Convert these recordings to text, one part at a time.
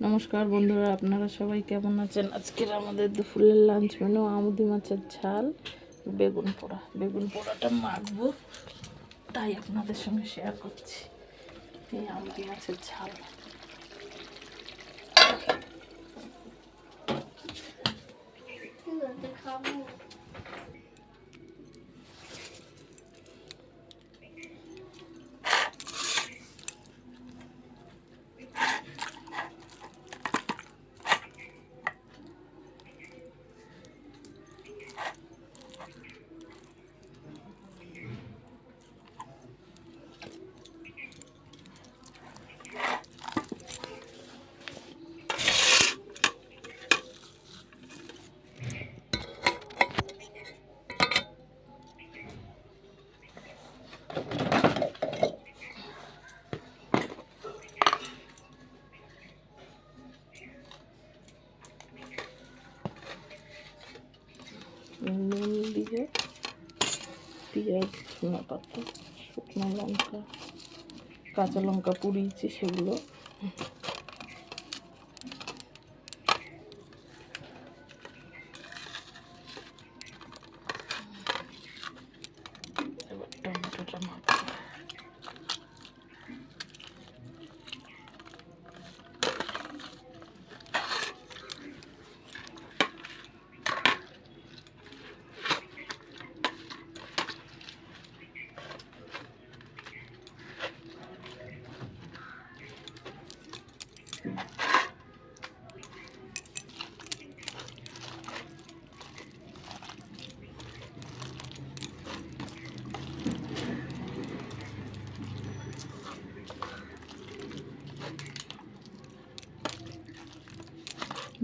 নমস্কার বন্ধুরা, আপনারা সবাই কেমন আছেন? আজকের আমাদের দুপুরের লাঞ্চ মেনু আমুদি মাছের ঝাল, বেগুন পোড়াটা মাখবো, তাই আপনাদের সঙ্গে শেয়ার করছি। এই আমুদি মাছের ঝাল নুন দিয়ে পেঁয়াজ, ধনে পাতা, শুকনো লঙ্কা, কাঁচা লঙ্কা পুড়িয়েছি, সেগুলো এবার টমেটোটা মাখবো।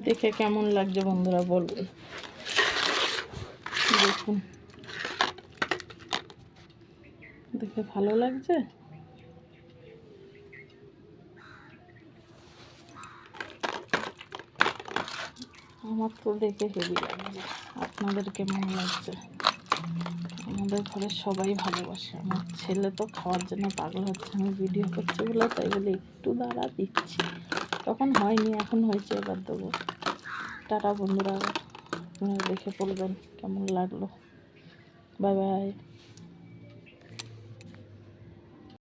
দেখে কেমন লাগছে বন্ধুরা বলবেন। দেখুন, দেখে ভালো লাগছে। আমার তো দেখে হেভি লাগছে, আপনাদের কেমন লাগছে? আমাদের ঘরে সবাই ভালোবাসে, আমার ছেলে তো খাওয়ার জন্য পাগল হচ্ছে। আমি ভিডিও করছি বলে তাই বলে একটু দাঁড়া দিচ্ছি, তখন হয়নি, এখন হয়েছে, এবার দেবো। টাটা বন্ধুরা, আপনারা দেখে বলবেন কেমন লাগলো। Bye bye.